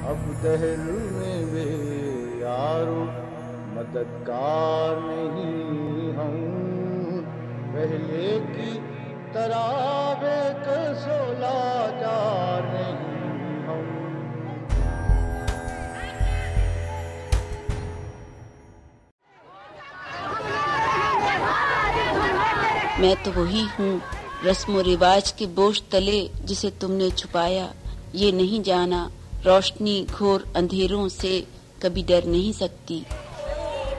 अब दहर में वे यारो मददगार नहीं हम, पहले की तरह बेकसोलाजार नहीं हम। मैं तो वही हूँ रस्म रिवाज के बोझ तले जिसे तुमने छुपाया, ये नहीं जाना रोशनी घोर अंधेरों से कभी डर नहीं सकती।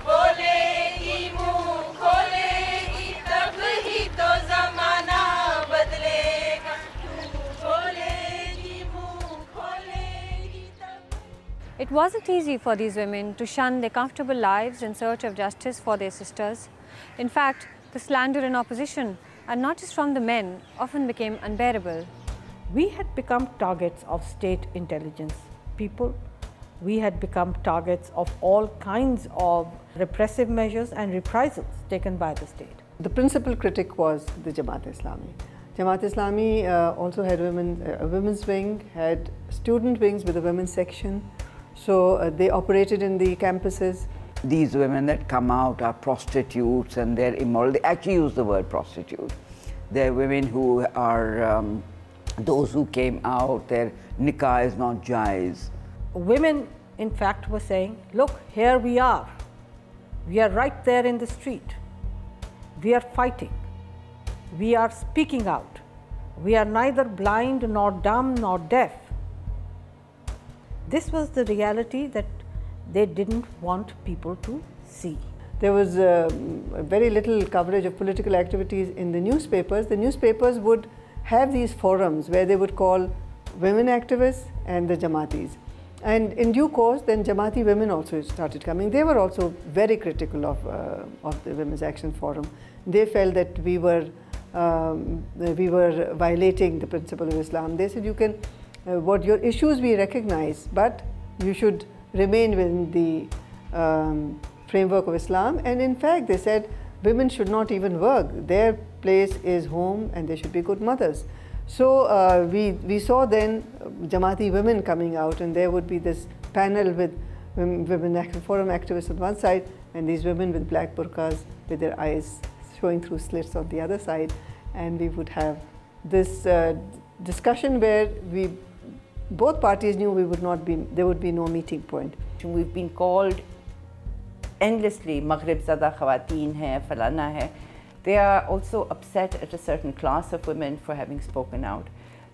बोलेगी मुंह खोलेगी तब ही तो जमाना बदलेगा, बोलेगी मुंह खोलेगी तब। It wasn't easy for these women to shun their comfortable lives in search of justice for their sisters. In fact, the slander and opposition, and not just from the men, often became unbearable. We had become targets of state intelligence people. We had become targets of all kinds of repressive measures and reprisals taken by the state. The principal critic was the Jamaat-e-Islami. Jamaat-e-Islami also had a women's wing, had student wings with a women's section. So they operated in the campuses. These women that come out are prostitutes and they're immoral. They actually use the word prostitute. They're women who are those who came out, their nikah is not jaiz. Women, in fact, were saying, look, here we are. We are right there in the street. We are fighting. We are speaking out. We are neither blind nor dumb nor deaf. This was the reality that they didn't want people to see. There was very little coverage of political activities in the newspapers. The newspapers would have these forums where they would call women activists and the Jamaatis. And in due course, then Jamaati women also started coming. They were also very critical of the Women's Action Forum. They felt that we were violating the principle of Islam. They said, you can, what your issues we recognize, but you should remain within the framework of Islam. And in fact, they said women should not even work. Their place is home and they should be good mothers. So we saw then Jamaati women coming out, and there would be this panel with Women Action Forum activists on one side and these women with black burqas with their eyes showing through slits on the other side. And we would have this discussion where both parties knew there would be no meeting point. We've been called endlessly Maghrib Zada Khawateen hai, Falana hai. They are also upset at a certain class of women for having spoken out.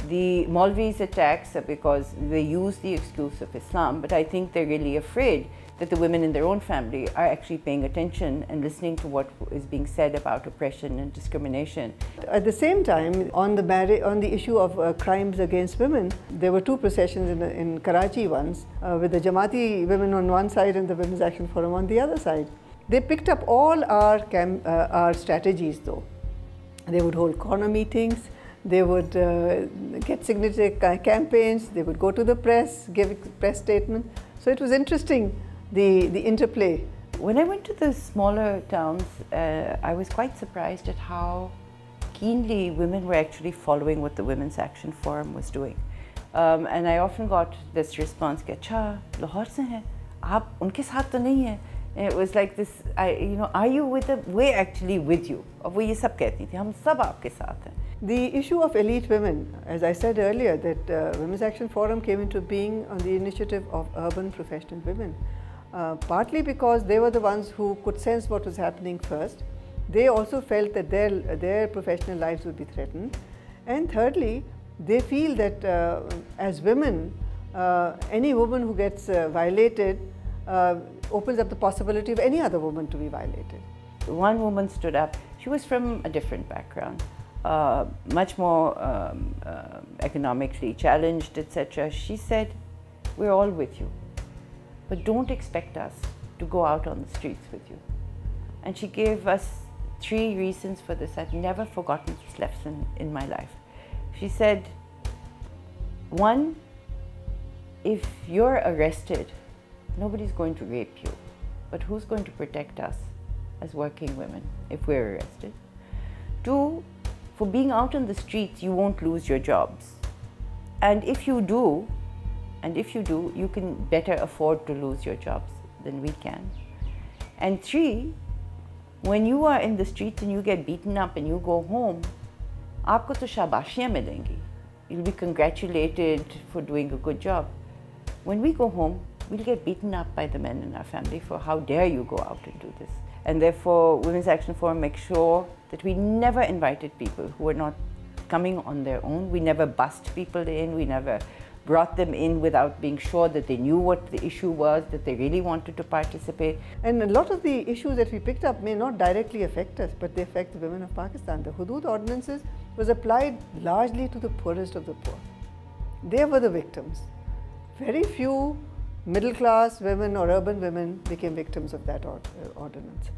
The Maulvis attacks are because they use the excuse of Islam, but I think they're really afraid that the women in their own family are actually paying attention and listening to what is being said about oppression and discrimination. At the same time, on the issue of crimes against women, there were two processions in Karachi once, with the Jamaati women on one side and the Women's Action Forum on the other side. They picked up all our strategies though. They would hold corner meetings, they would get signature campaigns, they would go to the press, give a press statement. So it was interesting, the interplay. When I went to the smaller towns, I was quite surprised at how keenly women were actually following what the Women's Action Forum was doing. And I often got this response, "Acha, Lahore se hain, aap unke saath to nahi hai." And it was like this, are you with them? We're actually with you. और वो ये सब कहती थी, हम सब आपके साथ हैं. The issue of elite women, as I said earlier, that Women's Action Forum came into being on the initiative of urban professional women. Partly because they were the ones who could sense what was happening first. They also felt that their professional lives would be threatened. And thirdly, they feel that as women, any woman who gets violated opens up the possibility of any other woman to be violated. One woman stood up. She was from a different background, much more economically challenged, etc. She said, "We're all with you, but don't expect us to go out on the streets with you." And she gave us 3 reasons for this. I've never forgotten this lesson in my life. She said, 1, if you're arrested, nobody's going to rape you, but who's going to protect us as working women if we're arrested? 2, for being out on the streets, you won't lose your jobs. And if you do, And if you do, you can better afford to lose your jobs than we can. And 3, when you are in the streets and you get beaten up and you go home, aapko to shabashiyan milengi. You'll be congratulated for doing a good job. When we go home, we'll get beaten up by the men in our family for how dare you go out and do this. And therefore, Women's Action Forum makes sure that we never invited people who were not coming on their own. We never bussed people in. We never brought them in without being sure that they knew what the issue was, that they really wanted to participate. And a lot of the issues that we picked up may not directly affect us, but they affect the women of Pakistan. The Hudud ordinances was applied largely to the poorest of the poor. They were the victims. Very few middle class women or urban women became victims of that ordinance.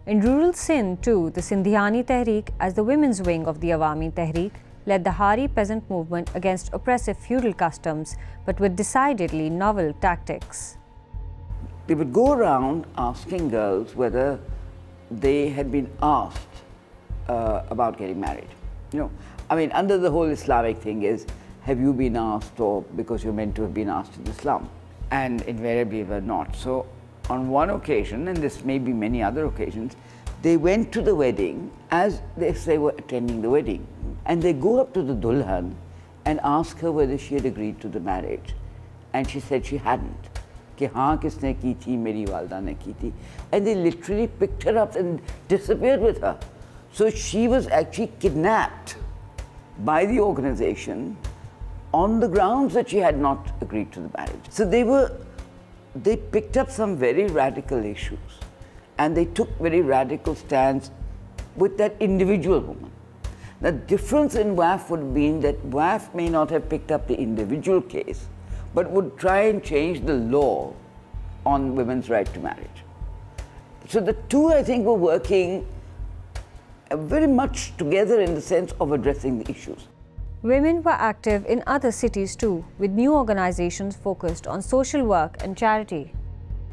In rural Sindh too, the Sindhiani Tehreek, as the women's wing of the Awami Tehreek, led the Hari peasant movement against oppressive feudal customs, but with decidedly novel tactics. They would go around asking girls whether they had been asked about getting married. You know, I mean, under the whole Islamic thing is, have you been asked, or because you're meant to have been asked in Islam? And invariably were not. So on one occasion, and this may be many other occasions, they went to the wedding as if they were attending the wedding. And they go up to the Dulhan and ask her whether she had agreed to the marriage. And she said she hadn't. Ki haan kisne ki thi, meri walda ne ki thi. And they literally picked her up and disappeared with her. So she was actually kidnapped by the organization on the grounds that she had not agreed to the marriage. So they picked up some very radical issues, and they took very radical stands with that individual woman. The difference in WAF would have been that WAF may not have picked up the individual case, but would try and change the law on women's right to marriage. So the two, I think, were working very much together in the sense of addressing the issues. Women were active in other cities too, with new organizations focused on social work and charity.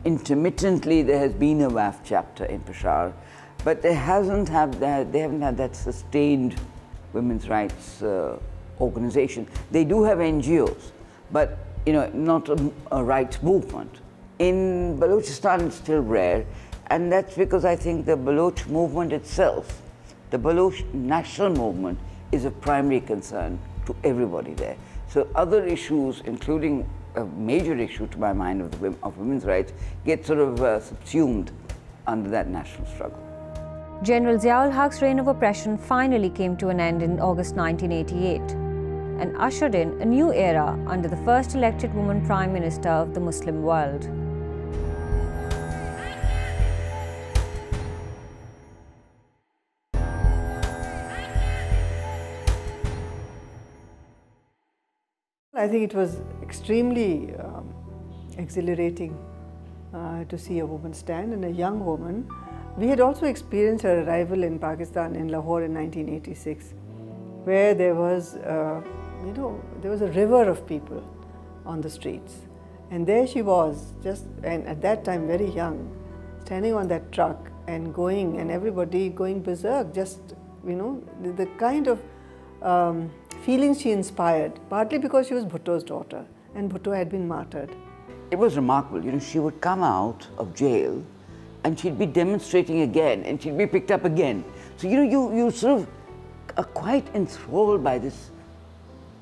Intermittently, there has been a WAF chapter in Peshawar, but they haven't had that sustained women's rights organization. They do have NGOs, but not a rights movement. In Balochistan, it's still rare, and that's because I think the Baloch movement itself, the Baloch national movement, is a primary concern to everybody there. So other issues, including a major issue to my mind of women's rights, get sort of subsumed under that national struggle. General Ziaul Haq's reign of oppression finally came to an end in August 1988 and ushered in a new era under the first elected woman Prime Minister of the Muslim world. I think it was extremely exhilarating to see a woman stand, and a young woman. We had also experienced her arrival in Pakistan, in Lahore in 1986, where there was, there was a river of people on the streets. And there she was, and at that time very young, standing on that truck and going, and everybody going berserk, the kind of feelings she inspired, partly because she was Bhutto's daughter, and Bhutto had been martyred. It was remarkable. She would come out of jail and she'd be demonstrating again, and she'd be picked up again. So, you sort of are quite enthralled by this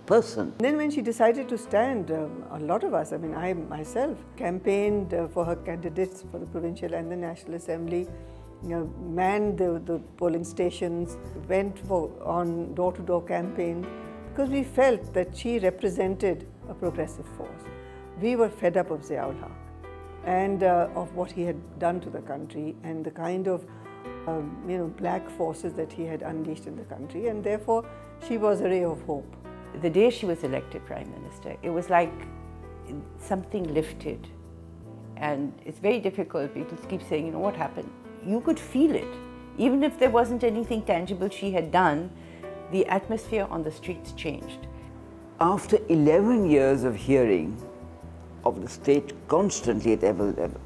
person. Then when she decided to stand, a lot of us, I myself campaigned for her candidates for the provincial and the National Assembly, manned the polling stations, went on door-to-door campaign, because we felt that she represented a progressive force. We were fed up of Ziaul Haq and of what he had done to the country and the kind of black forces that he had unleashed in the country, and therefore she was a ray of hope. The day she was elected Prime Minister, it was like something lifted, and it's very difficult. People keep saying, what happened? You could feel it. Even if there wasn't anything tangible she had done, the atmosphere on the streets changed. After 11 years of hearing of the state constantly at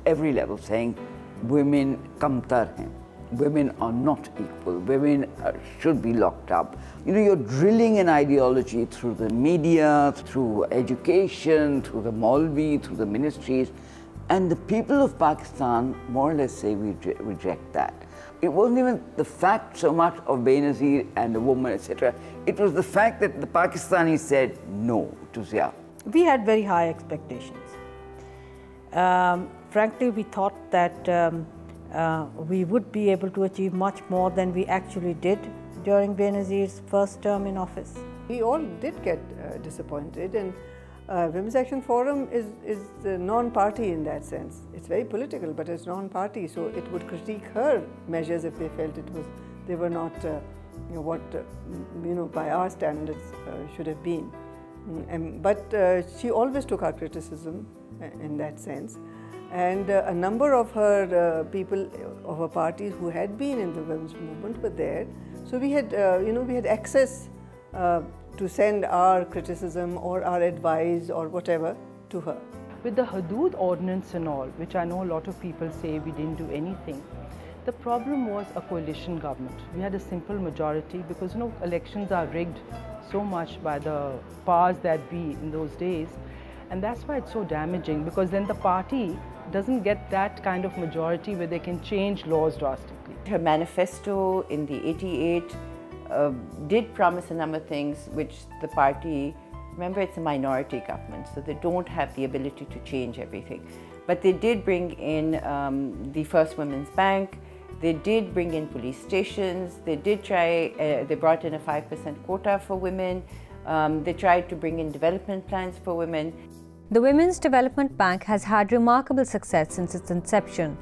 every level saying, women kamtar hain, women are not equal, women should be locked up. You know, you're drilling an ideology through the media, through education, through the Maulvi, through the ministries, and the people of Pakistan more or less say we reject that. It wasn't even the fact so much of Benazir and the woman, etc. It was the fact that the Pakistanis said no to Zia. We had very high expectations. Frankly, we thought that we would be able to achieve much more than we actually did during Benazir's first term in office. We all did get disappointed, and Women's Action Forum is non-party in that sense. It's very political, but it's non-party, so it would critique her measures if they felt they were not by our standards should have been. But she always took our criticism in that sense, and a number of her people of her parties who had been in the women's movement were there. So we had we had access to send our criticism or our advice or whatever to her. With the Hudood ordinance and all, which I know a lot of people say we didn't do anything, the problem was a coalition government. We had a simple majority because elections are rigged so much by the powers that be in those days, and that's why it's so damaging, because then the party doesn't get that kind of majority where they can change laws drastically. Her manifesto in the 88 did promise a number of things which the party, remember it's a minority government, so they don't have the ability to change everything. But they did bring in the first women's bank, they did bring in police stations, they did try, they brought in a 5% quota for women, they tried to bring in development plans for women. The Women's Development Bank has had remarkable success since its inception,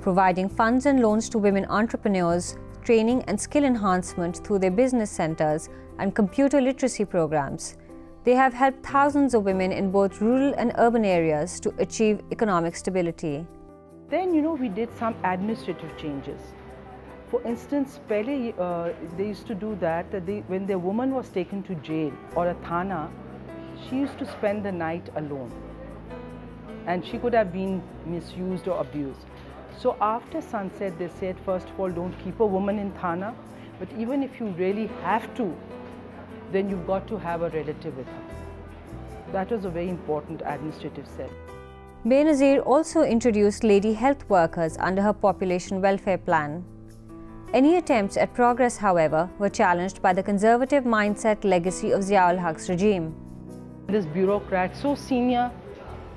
providing funds and loans to women entrepreneurs, training and skill enhancement through their business centers and computer literacy programs. They have helped thousands of women in both rural and urban areas to achieve economic stability. Then, we did some administrative changes. For instance, they used to do that when their woman was taken to jail or a thana, she used to spend the night alone. And she could have been misused or abused. So after sunset, they said, first of all, don't keep a woman in thana, but even if you really have to, then you've got to have a relative with her. That was a very important administrative step. Benazir also introduced lady health workers under her population welfare plan. Any attempts at progress, however, were challenged by the conservative mindset legacy of Zia-ul Haq's regime. This bureaucrat, so senior,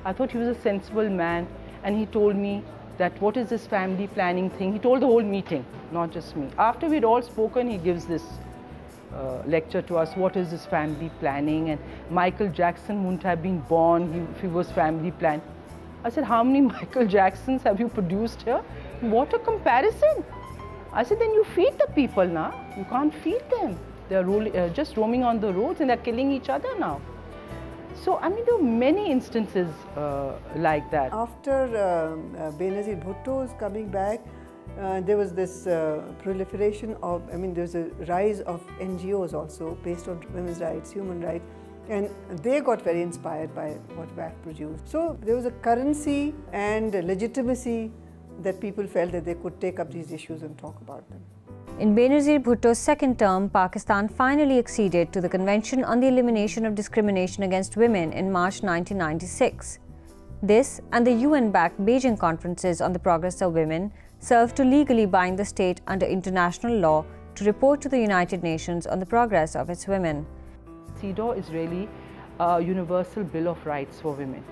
I thought he was a sensible man, and he told me that what is this family planning thing? He told the whole meeting, not just me. After we'd all spoken, he gives this lecture to us, what is this family planning, and Michael Jackson wouldn't have been born if he was family planned. I said, how many Michael Jacksons have you produced here? What a comparison. I said, then you feed the people now. You can't feed them. They're just roaming on the roads and they're killing each other now. So, there are many instances like that. After Benazir Bhutto's coming back, there was this proliferation of, there was a rise of NGOs also based on women's rights, human rights, and they got very inspired by what WAF produced. So there was a currency and a legitimacy that people felt that they could take up these issues and talk about them. In Benazir Bhutto's second term, Pakistan finally acceded to the Convention on the Elimination of Discrimination Against Women in March 1996. This and the UN-backed Beijing conferences on the progress of women served to legally bind the state under international law to report to the United Nations on the progress of its women. CEDAW is really a universal bill of rights for women.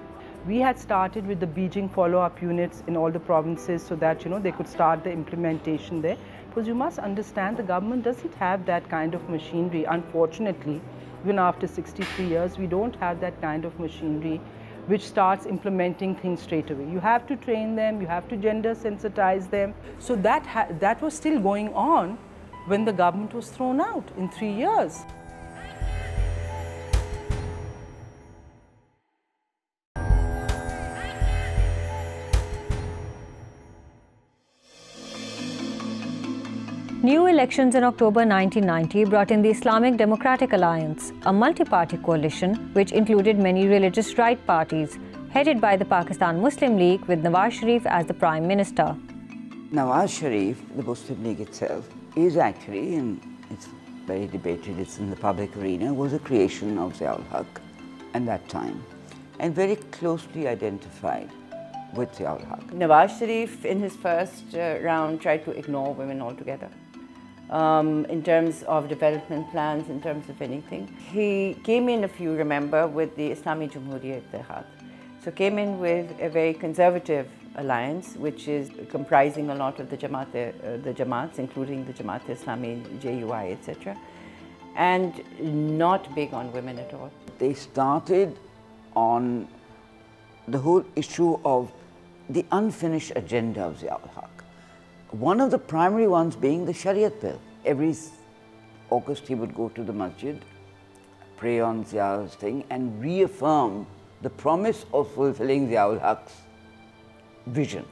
We had started with the Beijing follow-up units in all the provinces so that they could start the implementation there. Because you must understand the government doesn't have that kind of machinery. Unfortunately, even after 63 years, we don't have that kind of machinery which starts implementing things straight away. You have to train them, you have to gender sensitize them. So that was still going on when the government was thrown out in 3 years. New elections in October 1990 brought in the Islamic Democratic Alliance, a multi-party coalition which included many religious right parties, headed by the Pakistan Muslim League with Nawaz Sharif as the Prime Minister. Nawaz Sharif, the Muslim League itself, is actually, and it's very debated, it's in the public arena, was a creation of Zia ul Haq at that time, and very closely identified with Zia ul Haq. Nawaz Sharif, in his first round, tried to ignore women altogether. In terms of development plans, in terms of anything. He came in, if you remember, with the Islami Jamhuriyat Ittihad. So came in with a very conservative alliance, which is comprising a lot of the Jamaats, including the Jamaat-e-Islami, JUI, etc., and not big on women at all. They started on the whole issue of the unfinished agenda of Zia ul Haq. One of the primary ones being the Shariat bill. Every August he would go to the masjid, pray on Zia's thing, and reaffirm the promise of fulfilling Zia ul Haq's vision.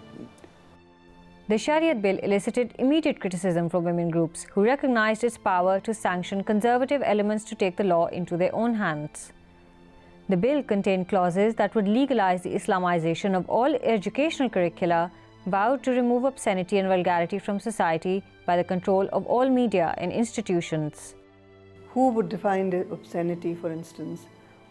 The Shariat bill elicited immediate criticism from women groups who recognized its power to sanction conservative elements to take the law into their own hands. The bill contained clauses that would legalize the Islamization of all educational curricula, vowed to remove obscenity and vulgarity from society by the control of all media and institutions. Who would define the obscenity, for instance?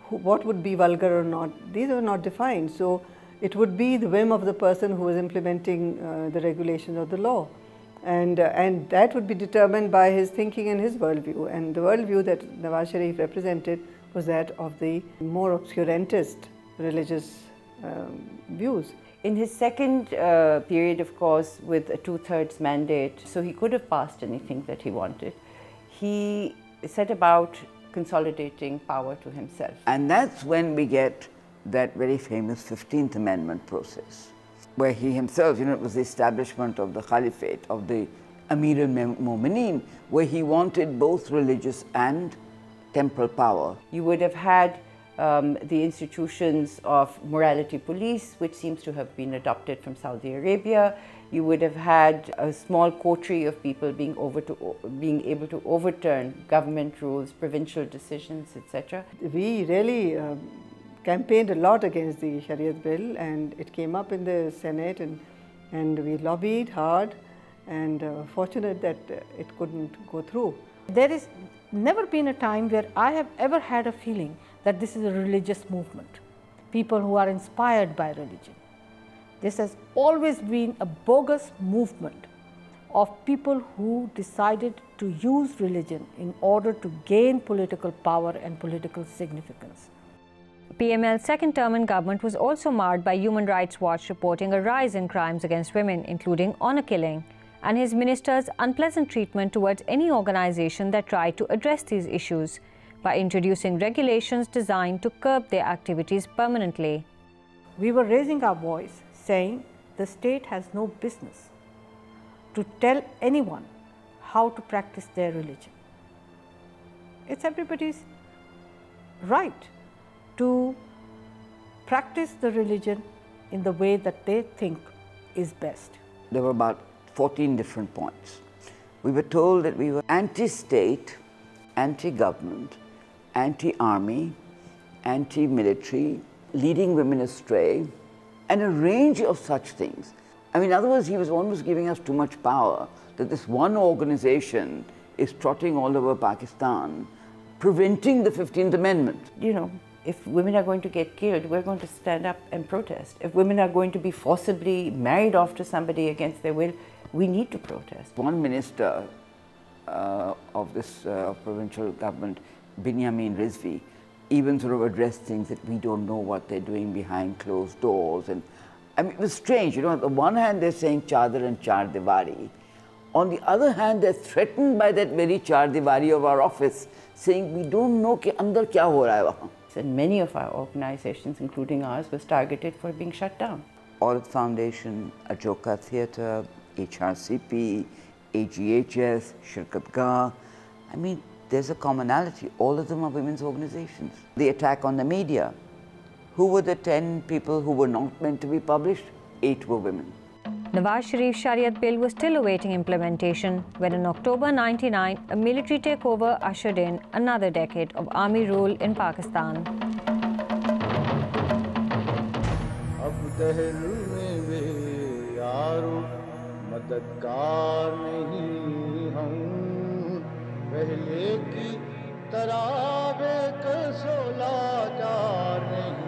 What would be vulgar or not? These are not defined. So it would be the whim of the person who is implementing the regulations of the law. And that would be determined by his thinking and his worldview. And the worldview that Nawaz Sharif represented was that of the more obscurantist religious views. In his second period, of course, with a 2/3 mandate, so he could have passed anything that he wanted, he set about consolidating power to himself. And that's when we get that very famous 15th Amendment process, where he himself, it was the establishment of the Caliphate, of the Amir al-Mu'mineen, where he wanted both religious and temporal power. You would have had the institutions of morality police, which seems to have been adopted from Saudi Arabia. You would have had a small coterie of people being able to overturn government rules, provincial decisions, etc. We really campaigned a lot against the Shariat bill, and it came up in the Senate, and we lobbied hard, and fortunate that it couldn't go through. There has never been a time where I have ever had a feeling that this is a religious movement, people who are inspired by religion. This has always been a bogus movement of people who decided to use religion in order to gain political power and political significance. PML's second term in government was also marred by Human Rights Watch reporting a rise in crimes against women, including honor killing, and his minister's unpleasant treatment towards any organization that tried to address these issues by introducing regulations designed to curb their activities permanently. We were raising our voice, saying the state has no business to tell anyone how to practice their religion. It's everybody's right to practice the religion in the way that they think is best. There were about 14 different points. We were told that we were anti-state, anti-government, anti-army, anti-military, leading women astray, and a range of such things. In other words, he was almost giving us too much power, that this one organization is trotting all over Pakistan, preventing the 15th Amendment. If women are going to get killed, we're going to stand up and protest. If women are going to be forcibly married off to somebody against their will, we need to protest. One minister of this provincial government, Binyamin Rizvi, even sort of addressed things that we don't know what they're doing behind closed doors. And it was strange, on the one hand they're saying Chadar and Char Diwali. On the other hand, they're threatened by that very Char Diwali of our office, saying we don't know कि अंदर क्या हो रहा है वहाँ. And many of our organizations, including ours, was targeted for being shut down. Aurat Foundation, Ajoka Theatre, HRCP, AGHS, Shirkatgah. There's a commonality. All of them are women's organizations. The attack on the media. Who were the 10 people who were not meant to be published? 8 were women. Nawaz Sharif's Shariat bill was still awaiting implementation when in October 1999, a military takeover ushered in another decade of army rule in Pakistan. मददगार नहीं हूँ पहले की तरह बेकसो लाचार नहीं